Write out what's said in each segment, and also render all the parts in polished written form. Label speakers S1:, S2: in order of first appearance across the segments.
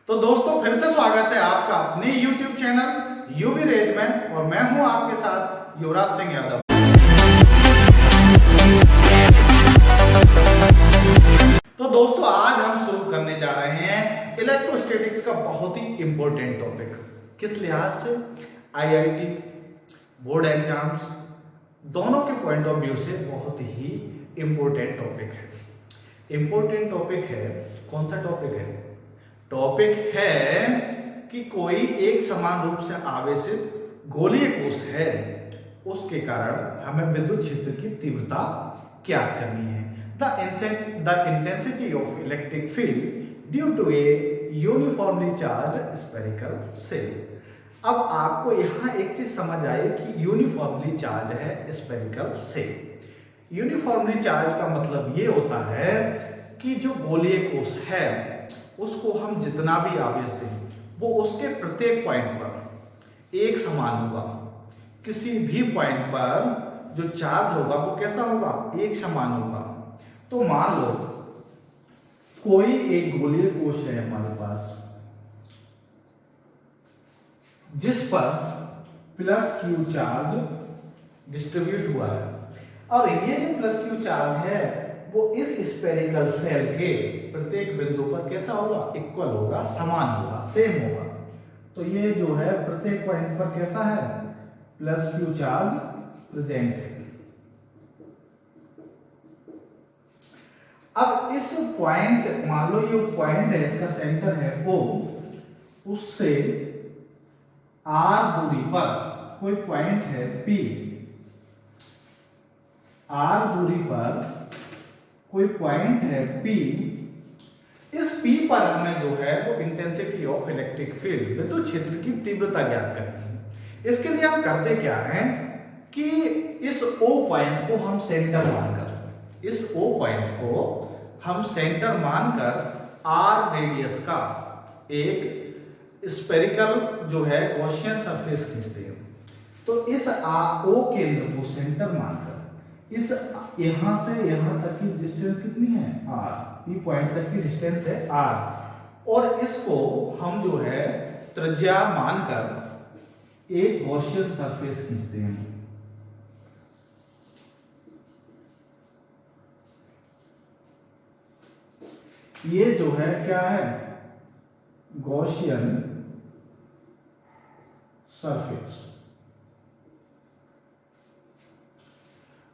S1: तो दोस्तों फिर से स्वागत है आपका अपने YouTube चैनल यूवी रेज में और मैं हूं आपके साथ युवराज सिंह यादव। तो दोस्तों आज हम शुरू करने जा रहे हैं इलेक्ट्रोस्टैटिक्स का बहुत ही इंपॉर्टेंट टॉपिक। किस लिहाज से? आईआईटी बोर्ड एग्जाम्स दोनों के पॉइंट ऑफ व्यू से बहुत ही इंपॉर्टेंट टॉपिक है। इंपॉर्टेंट टॉपिक है। कौन सा टॉपिक है? टॉपिक है कि कोई एक समान रूप से आवेशित गोलीय कोश है, उसके कारण हमें विद्युत क्षेत्र की तीव्रता ज्ञात करनी है। The intensity of electric field due to a uniformly charge spherical shell. अब आपको यहां एक चीज समझ आई कि यूनिफॉर्मली चार्ज है स्फेरिकल सेल। यूनिफॉर्मली चार्ज का मतलब ये होता है कि जो गोलीय कोश है उसको हम जितना भी आवेश दें वो उसके प्रत्येक पॉइंट पर एक समान होगा। किसी भी पॉइंट पर जो चार्ज होगा वो कैसा होगा? एक समान होगा। तो मान लो कोई एक गोलीय कोश है हमारे पास जिस पर प्लस क्यू चार्ज डिस्ट्रीब्यूट हुआ है, और ये जो प्लस क्यू चार्ज है वो इस स्फेरिकल सेल के प्रत्येक बिंदु पर कैसा होगा? इक्वल होगा, समान होगा, सेम होगा। तो ये जो है प्रत्येक पॉइंट पर कैसा है? प्लस क्यू चार्ज प्रेजेंट है। अब इस पॉइंट, मान लो ये पॉइंट है, इसका सेंटर है O, उससे R दूरी पर कोई पॉइंट है P, R दूरी पर कोई पॉइंट है P। इस P पर हमें जो है वो इंटेंसिटी ऑफ इलेक्ट्रिक फील्ड विद्युत क्षेत्र की तीव्रता ज्ञात करनी है। इसके लिए आप करते क्या हैं कि इस O पॉइंट को हम सेंटर मानकर, इस O पॉइंट को हम सेंटर मानकर R रेडियस का एक स्फेरिकल जो है गॉसियन सरफेस खींचते हैं। तो इस O केंद्र को सेंटर मानकर इस यहां से यहां तक की डिस्टेंस कितनी है? R। P पॉइंट तक की डिस्टेंस है R, और इसको हम जो है त्रिज्या मानकर एक गॉसियन सरफेस खींचते हैं। ये जो है क्या है? Gaussian surface.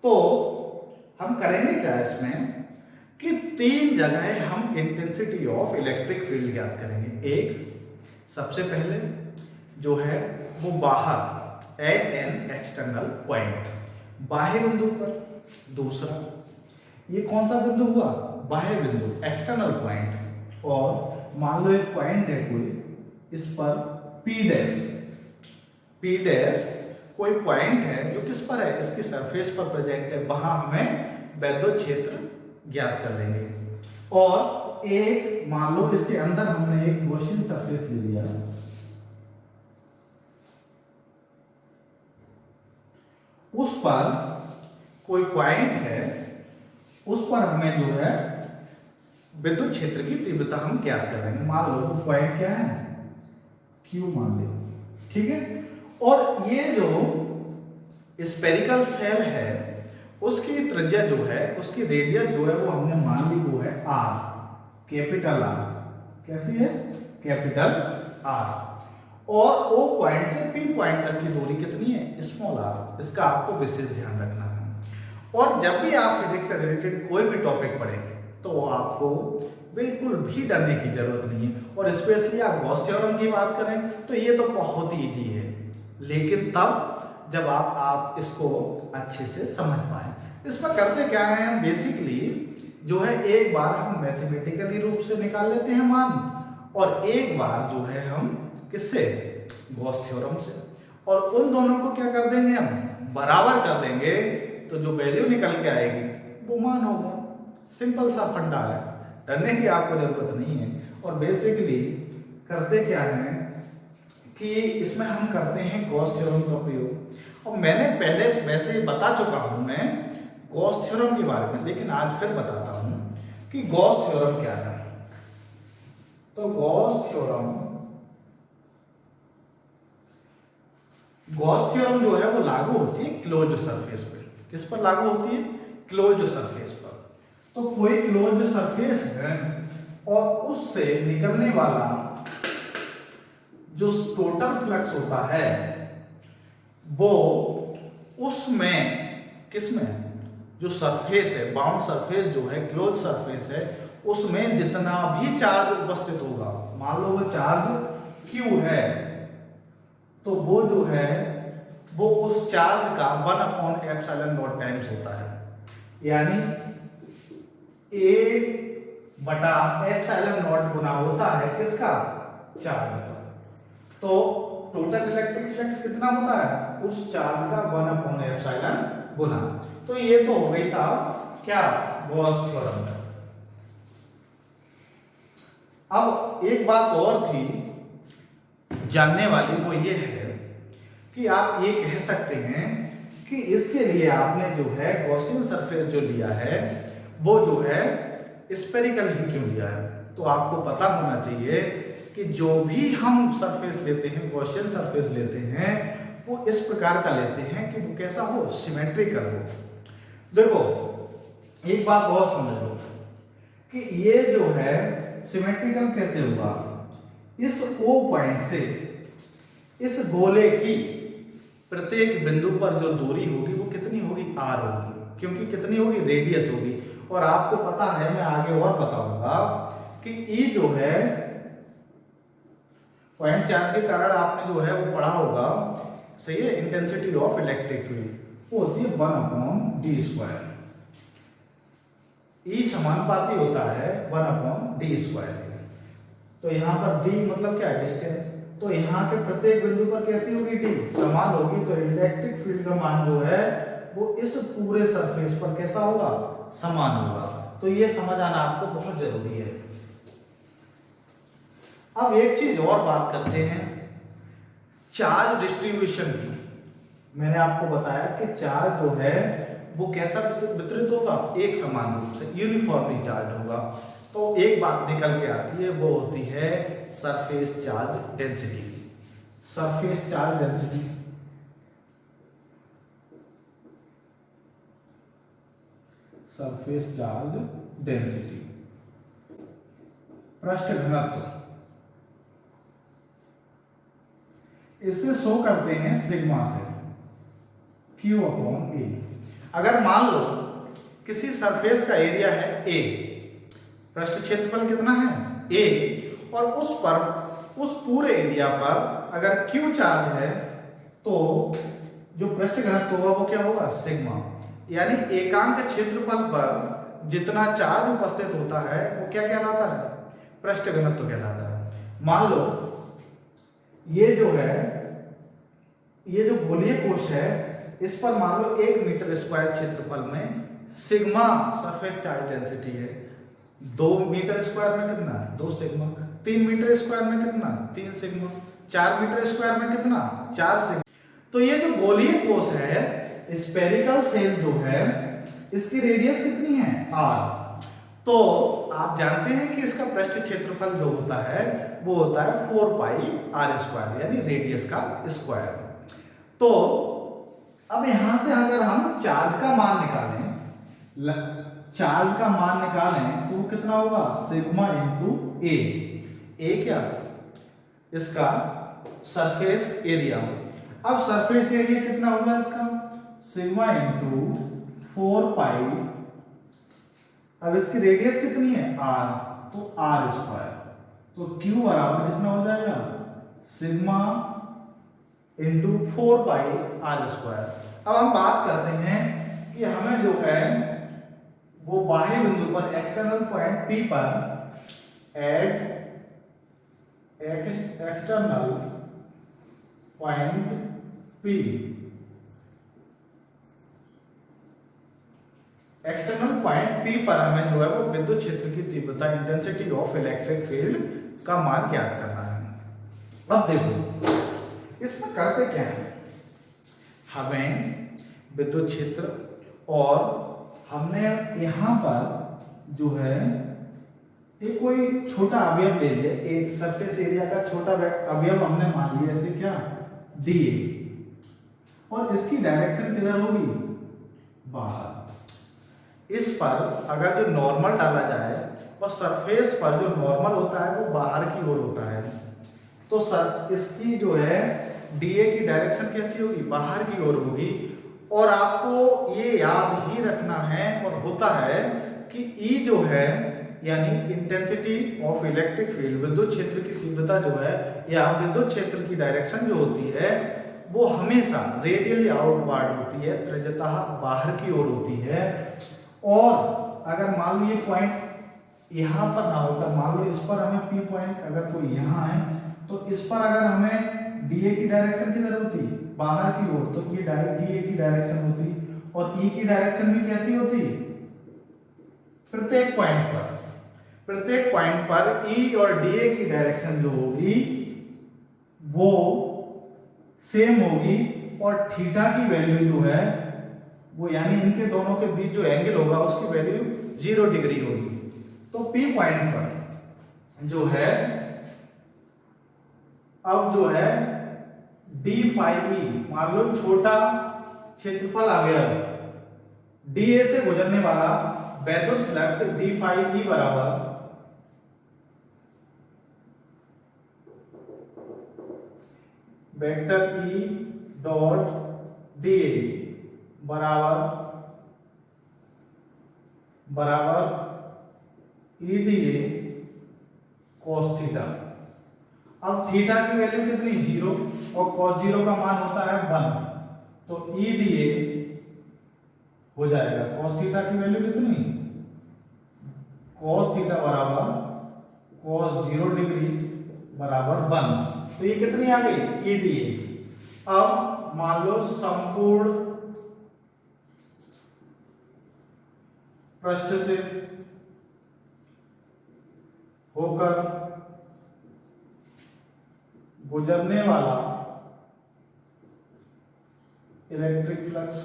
S1: तो हम करेंगे क्या इसमें कि तीन जगह हम इंटेंसिटी ऑफ इलेक्ट्रिक फील्ड ज्ञात करेंगे। एक, सबसे पहले जो है वो बाहर एट एन एक्सटर्नल पॉइंट, बाह्य बिंदु पर। दूसरा, ये कौन सा बिंदु हुआ? बाह्य बिंदु, एक्सटर्नल पॉइंट। और मान लो एक पॉइंट है कोई, इस पर P डैश, P डैश कोई पॉइंट है जो किस पर है? इसकी सरफेस पर प्रेजेंट है, वहां हमें विद्युत क्षेत्र ज्ञात कर लेंगे। और एक, मान लो इसके अंदर हमने एक गॉसियन सरफेस ले लिया, उस पर कोई पॉइंट है, उस पर हमें जो है विद्युत क्षेत्र की तीव्रता हम ज्ञात करेंगे। मान लो वो पॉइंट क्या है? Q मान ले, ठीक है। और ये जो स्फेरिकल सेल है उसकी त्रिज्या जो है, उसकी रेडियस जो है वो हमने मान ली वो है R, कैपिटल R। कैसी है? Capital R। और O पॉइंट से P पॉइंट तक की दूरी कितनी है? Small r। इसका आपको विशेष ध्यान रखना है। और जब भी आप फिजिक्स से रिलेटेड कोई भी टॉपिक पढ़ेंगे तो आपको बिल्कुल भी डरने की जरूरत नहीं है। और स्पेशली आप गॉस थ्योरम की बात करें तो ये तो बहुत ही इजी है, लेकिन तब जब आप इसको अच्छे से समझ पाए। इसमें करते क्या है? बेसिकली जो है एक बार हम मैथमेटिकली रूप से निकाल लेते हैं मान, और एक बार जो है हम किससे? गॉस थ्योरम से। और उन दोनों को क्या कर देंगे? हम बराबर कर देंगे, तो जो वैल्यू निकल के आएगी वो मान होगा। सिंपल सा फंडा है, डरने की आपको जरूरत नहीं है। और बेसिकली करते क्या है कि इसमें हम करते हैं गॉस थ्योरम का प्रयोग। और मैंने पहले वैसे ही बता चुका हूं मैं गॉस थ्योरम के बारे में, लेकिन आज फिर बताता हूं कि गॉस थ्योरम क्या है। तो गॉस थ्योरम जो है वो लागू होती है क्लोज्ड सरफेस पे। किस पर लागू होती है? क्लोज्ड सरफेस पर। तो कोई क्लोज्ड सरफेस है और उससे निकलने वाला जो टोटल फ्लक्स होता है वो उसमें, किसमें, जो सरफेस है, बाउंड सरफेस जो है, क्लोज सरफेस है, उसमें जितना भी चार्ज उपस्थित होगा, मान लो वो चार्ज Q है, तो वो जो है वो उस चार्ज का 1/ε0 टाइम्स होता है। यानी 1/ε0 गुना होता है किसका? चार्ज का। तो टोटल इलेक्ट्रिक फ्लक्स कितना होता है? उस चार्ज का 1/ε गुना। तो ये तो हो गई साहब क्या? Gauss theorem. अब एक बात और थी जानने वाली, वो ये है कि आप ये कह सकते हैं कि इसके लिए आपने जो है गॉसियन सरफेस जो लिया है वो जो है स्फेरिकल ही क्यों लिया है? तो आपको पता होना चाहिए कि जो भी हम सरफेस लेते हैं, गॉसियन सरफेस लेते हैं, वो इस प्रकार का लेते हैं कि वो कैसा हो? सिमेट्रिकल हो। देखो एक बात और समझ लो कि ये जो है सिमेट्रिकल कैसे हुआ? इस O पॉइंट से इस गोले की प्रत्येक बिंदु पर जो दूरी होगी वो कितनी होगी? R होगी। क्योंकि कितनी होगी? रेडियस होगी। और आपको पता है, मैं आगे और बताऊंगा कि E जो है पॉइंट चार्ज के कारण आपने जो है वो पढ़ा होगा, सही है, इंटेंसिटी ऑफ इलेक्ट्रिक फील्ड, वो होती है 1/d²। E समानुपाती होता है 1/d²। तो यहाँ पर d मतलब क्या है? डिस्टेंस। तो यहाँ के प्रत्येक बिंदु पर कैसी होगी? d समान होगी। तो इलेक्ट्रिक फील्ड का मान जो है वो इस पूरे सरफेस पर कैसा होगा? समान होगा। तो ये समझ आना आपको बहुत जरूरी है। अब एक चीज और बात करते हैं चार्ज डिस्ट्रीब्यूशन की। मैंने आपको बताया कि चार्ज जो है वो कैसा वितरित होगा? एक समान रूप से, यूनिफॉर्मली चार्ज होगा। तो एक बात निकल के आती है, वो होती है surface charge density. Surface charge density surface charge density, पृष्ठ घनत्व, इसे शो करते हैं सिग्मा से, Q/A। अगर मान लो किसी सरफेस का एरिया है A, पृष्ठ क्षेत्रफल कितना है? A, और उस पर, उस पूरे एरिया पर अगर Q चार्ज है तो जो पृष्ठ घनत्व होगा वो क्या होगा? सिग्मा। यानी एकांक क्षेत्रफल पर जितना चार्ज उपस्थित होता है वो क्या कहलाता है? पृष्ठ घनत्व कहलाता है। मान लो ये जो है, ये जो गोलीय कोश है, इस पर मान लो 1 मीटर स्क्वायर क्षेत्रफल में सिग्मा सरफेस चार्ज डेंसिटी है। 2 मीटर स्क्वायर में कितना? 2 सिग्मा। 3 मीटर स्क्वायर में कितना? 3 सिग्मा। 4 मीटर स्क्वायर में कितना? 4 सिग्मा। तो ये जो गोलीय कोश है, स्फेरिकल सेल जो है, इसकी रेडियस कितनी है? R। तो आप जानते हैं कि इसका पृष्ठ क्षेत्रफल जो होता है वो होता है 4πr², यानी रेडियस का स्क्वायर। तो अब यहां से अगर हम चार्ज का मान निकालें, चार्ज का मान निकालें तो वो कितना होगा? Sigma into A। A क्या? इसका सरफेस एरिया। अब सरफेस एरिया कितना होगा इसका? Sigma into 4π। अब इसकी रेडियस कितनी है? R, तो R²। तो Q बराबर कितना हो जाएगा? Sigma into 4πr²। अब हम बात करते हैं कि हमें जो है वो बाह्य बिंदु पर, एक्सटर्नल पॉइंट P पर, at external point P, external point P पर हमें जो है वो विद्युत क्षेत्र की तीव्रता, इंटेंसिटी ऑफ इलेक्ट्रिक फील्ड का मान ज्ञात करना है। अब देखो इसमें करते क्या है, हमें विद्युत क्षेत्र और हमने यहां पर जो है ये कोई छोटा अवयव ले लिया, एक सरफेस एरिया का छोटा अवयव हमने मान लिया, ऐसे क्या डी, और इसकी डायरेक्शन किधर होगी, बाहर। इस पर अगर जो नॉर्मल डाला जाए और सरफेस पर जो नॉर्मल होता है वो बाहर की ओर होता है, तो सर इसकी जो है डीए की डायरेक्शन कैसी होगी, बाहर की ओर होगी। और आपको ये याद ही रखना है और होता है कि ई जो है यानी इंटेंसिटी ऑफ इलेक्ट्रिक फील्ड, विद्युत क्षेत्र की तीव्रता जो है या विद्युत क्षेत्र की डायरेक्शन जो होती है वो हमेशा रेडियली आउटवर्ड होती है, त्रिज्यतः बाहर की ओर होती है। और अगर मान लो ये पॉइंट यहाँ पर ना होता, मान लो इस पर हमें पी पॉइंट अगर कोई यहाँ है, तो इस पर अगर हमें डीए की डायरेक्शन किधर होती, बाहर की ओर, तो ये डीए की डायरेक्शन होती, और ई की डायरेक्शन भी कैसी होती, प्रत्येक पॉइंट पर ई और डीए की डायरेक्शन जो होगी वो सेम होगी, और थीटा की वैल्यू जो है वो यानी इनके दोनों के बीच जो एंगल होगा उसकी वैल्यू 0 डिग्री होगी। तो पी पॉइंट पर जो है अब जो है डी फाइव ई, मान लो छोटा क्षेत्रफल अवयव डीए से गुजरने वाला वैद्युत फ्लक्स डी फाइव ई बराबर वेक्टर ई डॉट डीए बराबर ई डीए कॉस थीटा। अब थीटा की वैल्यू कितनी, 0, और cos 0 का मान होता है 1, तो ई डीए हो जाएगा cos थीटा की वैल्यू कितनी, cos थीटा बराबर cos 0 डिग्री बराबर 1, तो ये कितनी आ गई, ई डीए। अब मान लो संपूर्ण पृष्ठ से होकर गुजरने वाला इलेक्ट्रिक फ्लक्स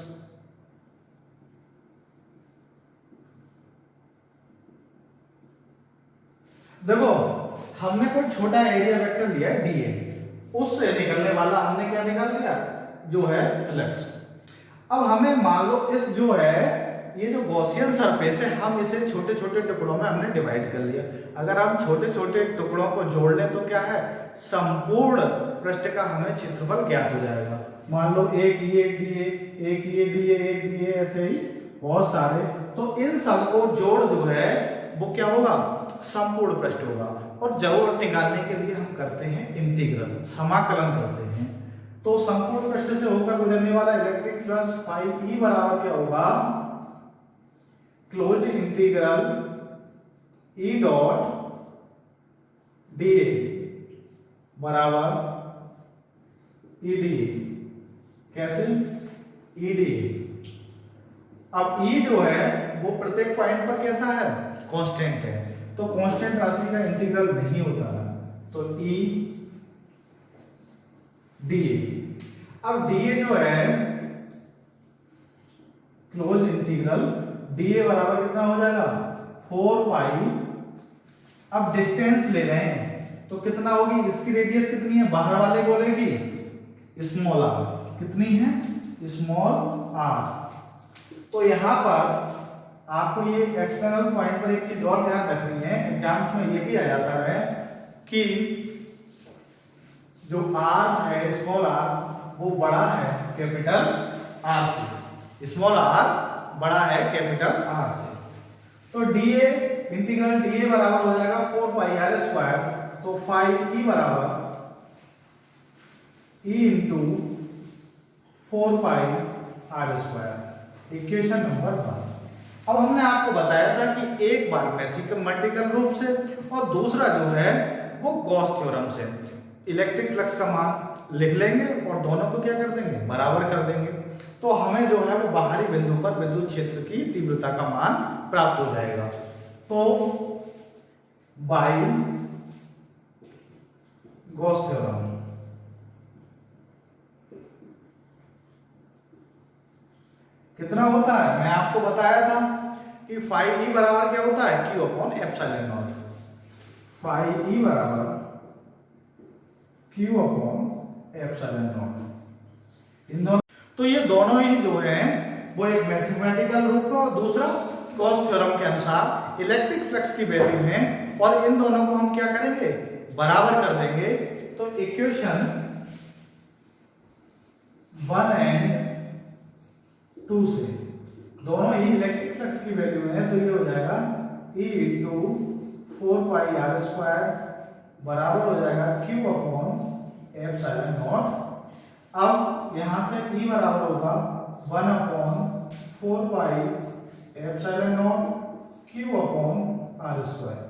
S1: देखो हमने कोई छोटा एरिया वेक्टर लिया है डीए, उससे निकलने वाला हमने क्या निकाल लिया, जो है फ्लक्स। अब हमें मान लो इस जो है ये जो गॉसियन सरफेस है, हम इसे छोटे छोटे टुकड़ों में हमने डिवाइड कर लिया। अगर हम छोटे छोटे टुकड़ों को जोड़ लें तो क्या है, संपूर्ण पृष्ठ का हमें क्षेत्रफल ज्ञात हो जाएगा। मान लो एक ये डीए, एक ये डीए, एक डीए, ऐसे ही बहुत सारे, तो इन सबको जोड़ जो है वो क्या होगा, संपूर्ण पृष्ठ होगा। और जोड़ निकालने के लिए हम करते हैं इंटीग्रल, समाकलन करते हैं। तो संपूर्ण पृष्ठ से होकर गुजरने वाला इलेक्ट्रिक फ्लक्स फाई ई बराबर क्या होगा, close integral E dot DA बराबर ई डीए, कैसे, ई डीए। अब ई जो है वो प्रत्येक पॉइंट पर कैसा है, कांस्टेंट है, तो कांस्टेंट राशि का इंटीग्रल नहीं होता है, तो ई डीए। अब डीए जो है क्लोज इंटीग्रल डीए बराबर कितना हो जाएगा, 4 पाई। अब डिस्टेंस ले रहे हैं तो कितना होगी, इसकी रेडियस कितनी है, बाहर वाले गोले की स्मॉल आर, कितनी है, स्मॉल आर। तो यहां पर आपको ये एक्सटर्नल पॉइंट पर एक चीज और ध्यान रखनी है, एग्जाम्स में ये भी आ जाता है कि जो आर है स्मॉल आर वो बड़ा है कैपिटल आर से, स्मॉल आर बड़ा है कैपिटल आर से। तो डीए इंटीग्रल डीए बराबर हो जाएगा 4 पाई आर स्क्वायर, तो फाइव ई बराबर E into 4 pi r square, equation number 1। अब हमने आपको बताया था कि एक बार मैथमेटिकल रूप से और दूसरा जो है वो गॉस थ्योरम से इलेक्ट्रिक फ्लक्स का मान लिख लेंगे और दोनों को क्या कर देंगे, बराबर कर देंगे। तो हमें जो है वो बाहरी बिंदु पर विद्युत क्षेत्र की तीव्रता का मान प्राप्त हो जाएगा। तो बाई गॉस थ्योरम कितना होता है, मैं आपको बताया था कि फाई ई बराबर क्या होता है, q upon epsilon naught. Phi E बराबर क्यू अपॉन एप्सिलॉन नॉट। इन दोनों, तो ये दोनों ही जो है वो एक मैथमेटिकल रूप में और दूसरा गॉस थ्योरम के अनुसार इलेक्ट्रिक फ्लक्स की वैल्यू है, और इन दोनों को हम क्या करेंगे, बराबर कर देंगे। तो इक्वेशन 1 एंड 2 से दोनों ही इलेक्ट्रिक फ्लक्स की वैल्यू है, तो ये हो जाएगा E into 4 pi r square बराबर हो जाएगा Q अपॉन एप्सिलॉन नॉट। अब यहां से E बराबर होगा 1 upon 4 pi epsilon naught Q upon r square.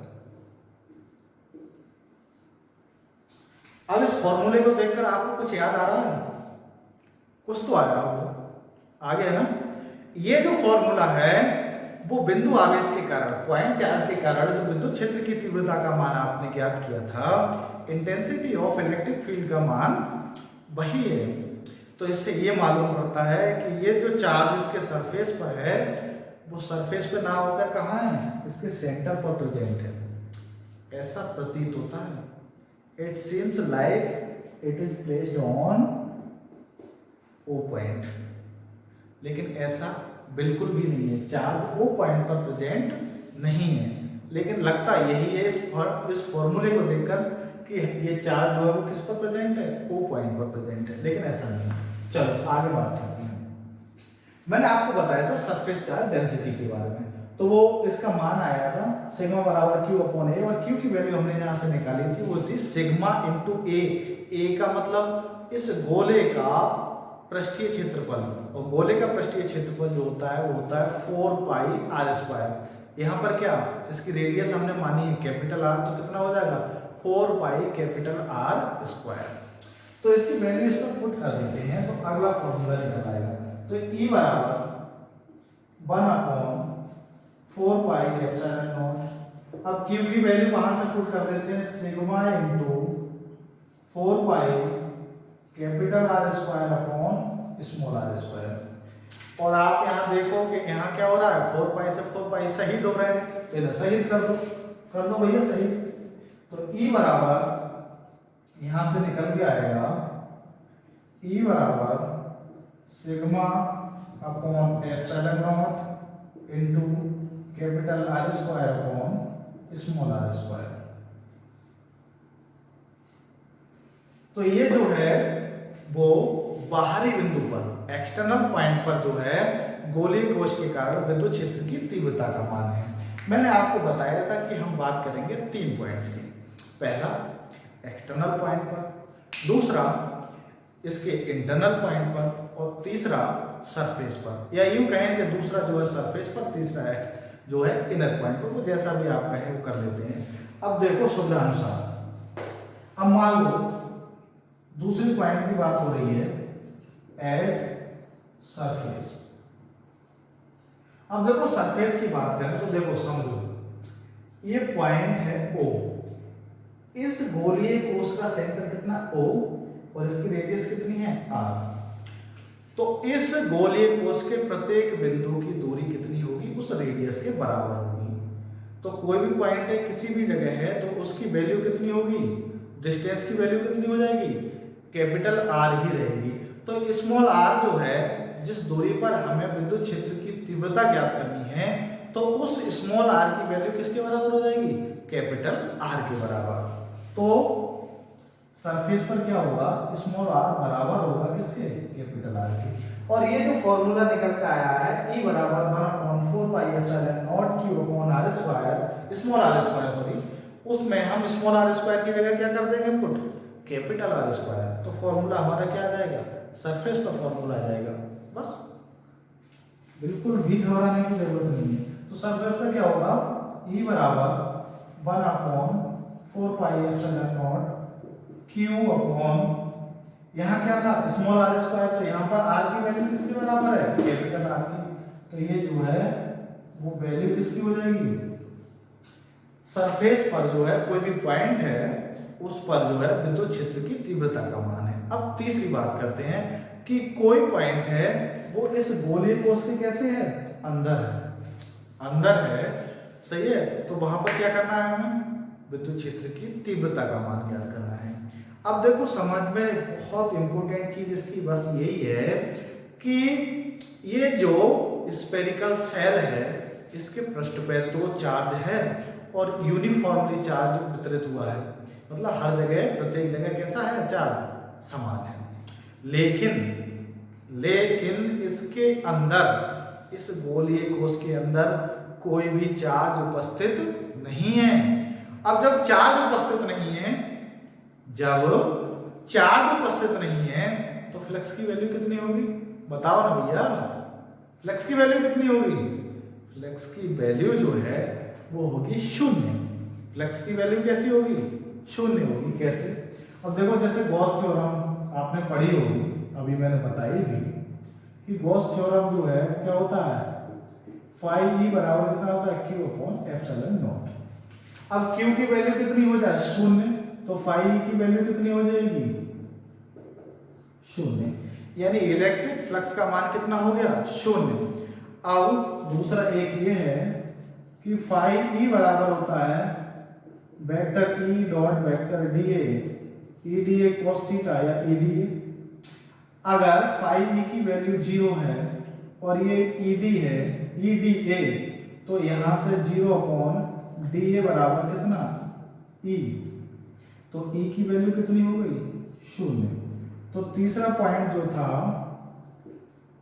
S1: अब इस फॉर्मूले को देखकर आपको कुछ याद आ रहा है? कुछ तो आया होगा, आ गया ना? ये जो फॉर्मूला है वो बिंदु आवेश के कारण, पॉइंट चार्ज के कारण जो विद्युत क्षेत्र की तीव्रता का मान आपने ज्ञात किया था, इंटेंसिटी ऑफ इलेक्ट्रिक फील्ड का मान वही है। तो इससे ये मालूम पड़ता है कि ये जो चार्ज इसके सरफेस पर है वो सरफेस पे ना होकर कहाँ है, इसके सेंटर पर प्रेजेंट है, ऐसा प्रतीत होता है। It seems like it is placed on O point, लेकिन ऐसा बिल्कुल भी नहीं है, चार्ज ओ पॉइंट पर प्रेजेंट नहीं है। लेकिन लगता यही है इस फॉर्मूले को देखकर कि ये चार्ज जो है वो किस पर प्रेजेंट है, ओ पॉइंट पर प्रेजेंट है, लेकिन ऐसा नहीं है। चलो आगे बात करते हैं। मैंने आपको बताया था सरफेस चार्ज डेंसिटी के बारे में, तो वो इसका मान आया था सिग्मा बराबर क्यू अपॉन ए, और क्यू की वैल्यू हमने यहाँ से निकाली थी, वो थी सिग्मा इंटू ए। ए का मतलब इस गोले का पृष्ठीय क्षेत्रफल, और गोले का पृष्ठीय क्षेत्रफल जो होता है वो होता है 4 पाई आर स्क्वायर। यहाँ पर क्या, इसकी रेडियस हमने मानी है कैपिटल आर, तो कितना हो जाएगा 4 पाई कैपिटल आर स्क्वायर। तो इसकी वैल्यू इस पर पुट कर देते हैं, तो अगला फॉर्मूला निकल आएगा। तो ई बराबर 1 अपॉन 4 पाई एप्सिलॉन नॉट। अब क्यू की वैल्यू वहां से पुट कर देते हैं, sigma into 4 pi capital R square upon small r square. और आप यहाँ देखो कि यहाँ क्या हो रहा है, 4 पाई से 4 पाई शहीद हो रहे हैं, तो इधर शहीद कर दो भैया शहीद। तो ई बराबर यहां से निकल के आएगा ई बराबर sigma upon epsilon naught into capital R square upon small r square. तो ये जो है वो बाहरी बिंदु पर, एक्सटर्नल पॉइंट पर जो है गोलीय कोश के कारण विद्युत क्षेत्र की तीव्रता का मान है। मैंने आपको बताया था कि हम बात करेंगे 3 पॉइंट्स की। पहला एक्सटर्नल पॉइंट पर, दूसरा इसके इंटरनल पॉइंट पर, और तीसरा सरफेस पर। या यूं कहें कि दूसरा जो है सरफेस पर, तीसरा है जो है इनर पॉइंट पर, वो जैसा भी आप कहें वो कर लेते हैं। अब देखो सुविधा अनुसार, अब मान लो दूसरी पॉइंट की बात हो रही है एट सरफेस। अब देखो सरफेस की बात करें तो देखो समझो, ये पॉइंट है O, इस गोलीय कोश का सेंटर कितना O, और इसकी रेडियस कितनी है R। तो इस गोलीय कोश के प्रत्येक बिंदु की दूरी कितनी होगी, उस रेडियस के बराबर होगी। तो कोई भी पॉइंट है किसी भी जगह है तो उसकी वैल्यू कितनी होगी, डिस्टेंस की वैल्यू कितनी हो जाएगी, कैपिटल R ही रहेगी। तो स्मॉल r जो है, जिस दूरी पर हमें विद्युत क्षेत्र की तीव्रता ज्ञात करनी है, तो उस स्मॉल r की वैल्यू किसके बराबर हो जाएगी, कैपिटल R के बराबर। तो सरफेस पर क्या होगा, स्मॉल r बराबर होगा किसके, कैपिटल R के। और ये जो फॉर्मूला निकल के आया है E बराबर 1/4 पाई epsilon naught Q upon r square, small r square sorry, उसमें हम स्मॉल r स्क्वायर की जगह क्या कर देंगे पुट, कैपिटल R स्क्वायर। तो फॉर्मूला हमारा क्या आ जाएगा, सरफेस पर फॉर्मूला आ जाएगा। बस बिल्कुल भी घबराने की जरूरत नहीं है। तो सरफेस पर क्या होगा, E बराबर 1/4 पाई एप्सिलॉन नॉट Q अपॉन, यहाँ क्या था स्मॉल r स्क्वायर, तो यहाँ पर r की वैल्यू किसके बराबर है, कैपिटल R की। तो ये जो है वो वैल्यू किसकी हो जाएगी, सरफेस पर जो है कोई भी पॉइंट है उस पर जो है विद्युत क्षेत्र की तीव्रता का मान है। अब तीसरी बात करते हैं कि कोई पॉइंट है वो इस गोलीय कोश के कैसे है, अंदर है, अंदर है, सही है। तो वहां पर क्या करना है हमें, विद्युत क्षेत्र की तीव्रता का मान ज्ञात करना है। अब देखो समझ में बहुत इंपॉर्टेंट चीज इसकी बस यही है कि ये जो स्फेरिकल सेल है इसके पृष्ठ पे तो चार्ज है और यूनिफॉर्मली चार्ज वितरित हुआ है, मतलब हर जगह प्रत्येक जगह कैसा है, चार्ज समान है। लेकिन इसके अंदर, इस गोलीय कोश के अंदर कोई भी चार्ज उपस्थित नहीं है। अब जब चार्ज उपस्थित नहीं है, तो फ्लक्स की वैल्यू कितनी होगी, बताओ ना भैया, फ्लक्स की वैल्यू कितनी होगी? फ्लक्स की वैल्यू जो है वो होगी 0। फ्लक्स की वैल्यू कैसी होगी? 0 होगी। कैसे? अब देखो जैसे गॉस थ्योरम आपने पढ़ी होगी, अभी मैंने बताई भी कि गॉस थ्योरम जो है क्या होता है, फाई ई बराबर कितना होता है, Q अपॉन एप्सिलॉन नॉट। अब Q की वैल्यू कितनी हो जाए, 0, तो फाई की वैल्यू कितनी हो जाएगी, 0, यानी इलेक्ट्रिक फ्लक्स का मान कितना हो गया, 0। अब दूसरा एक ये है कि फाई ई बराबर होता है vector E dot vector DA, E DA cos theta या ई डीए। अगर फाई ई की वैल्यू 0 है और ये ई डी है, ई डी ए, तो यहां से 0 अपॉन डी ए बराबर कितना, ई, तो ई की वैल्यू कितनी हो गई, 0। तो तीसरा पॉइंट जो था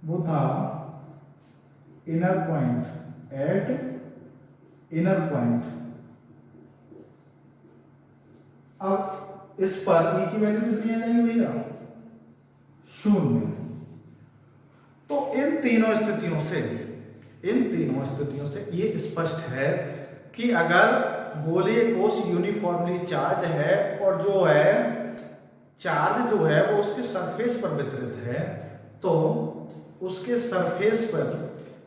S1: वो था inner point, eight inner point. अब इस पर ई की वैल्यू कितनी आ जाएगी भैया, 0। तो इन तीनों स्थितियों से ये स्पष्ट है कि अगर गोलीय कोश यूनिफॉर्मली चार्ज है और जो है चार्ज जो है वो उसके सरफेस पर वितरित है, तो उसके सरफेस पर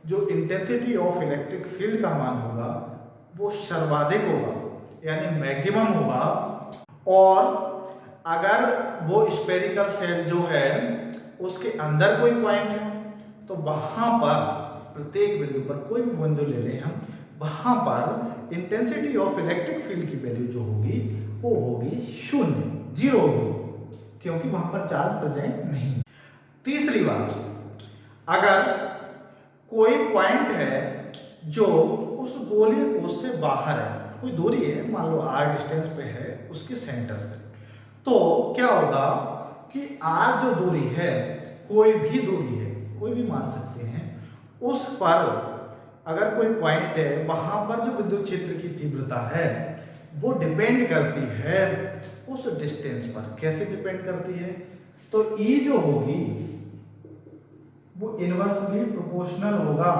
S1: जो इंटेंसिटी ऑफ इलेक्ट्रिक फील्ड का मान होगा वो सर्वाधिक होगा, यानी मैक्सिमम होगा। और अगर वो स्फेरिकल सेल जो है उसके अंदर कोई पॉइंट है, तो वहां पर प्रत्येक बिंदु पर, कोई भी बिंदु ले लें हम, वहां पर इंटेंसिटी ऑफ इलेक्ट्रिक फील्ड की वैल्यू जो होगी वो होगी 0 होगी, क्योंकि वहां पर चार्ज प्रेजेंट नहीं। तीसरी बात, अगर कोई पॉइंट है जो उस गोलीय कोश से बाहर है, कोई दूरी है, मान लो r डिस्टेंस पे है उसके सेंटर से, तो क्या होगा कि r जो दूरी है, कोई भी दूरी है, कोई भी मान सकते हैं, उस पर अगर कोई पॉइंट है, वहां पर जो विद्युत क्षेत्र की तीव्रता है वो डिपेंड करती है उस डिस्टेंस पर। कैसे डिपेंड करती है? तो E जो होगी वो इनवर्सली प्रोपोर्शनल होगा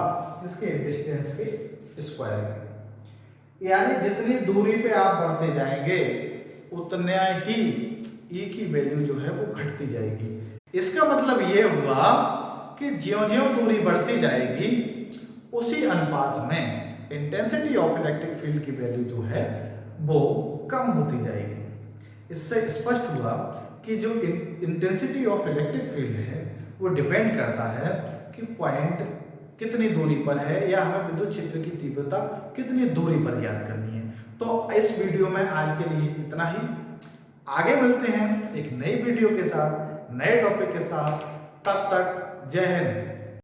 S1: इसके डिस्टेंस के स्क्वायर के, यानी जितनी दूरी पे आप बढ़ते जाएंगे उतना ही E की वैल्यू जो है वो घटती जाएगी। इसका मतलब ये हुआ कि ज्यों-ज्यों दूरी बढ़ती जाएगी उसी अनुपात में इंटेंसिटी ऑफ इलेक्ट्रिक फील्ड की वैल्यू जो है वो कम होती जाएगी। इससे स्पष्ट हुआ कि जो इंटेंसिटी ऑफ इलेक्ट्रिक फील्ड है वो डिपेंड करता है कि पॉइंट कितनी दूरी पर है, या हमें विद्युत क्षेत्र की तीव्रता कितनी दूरी पर ज्ञात करनी है। तो इस वीडियो में आज के लिए इतना ही। आगे मिलते हैं एक नई वीडियो के साथ, नए टॉपिक के साथ। तब तक जय हिंद।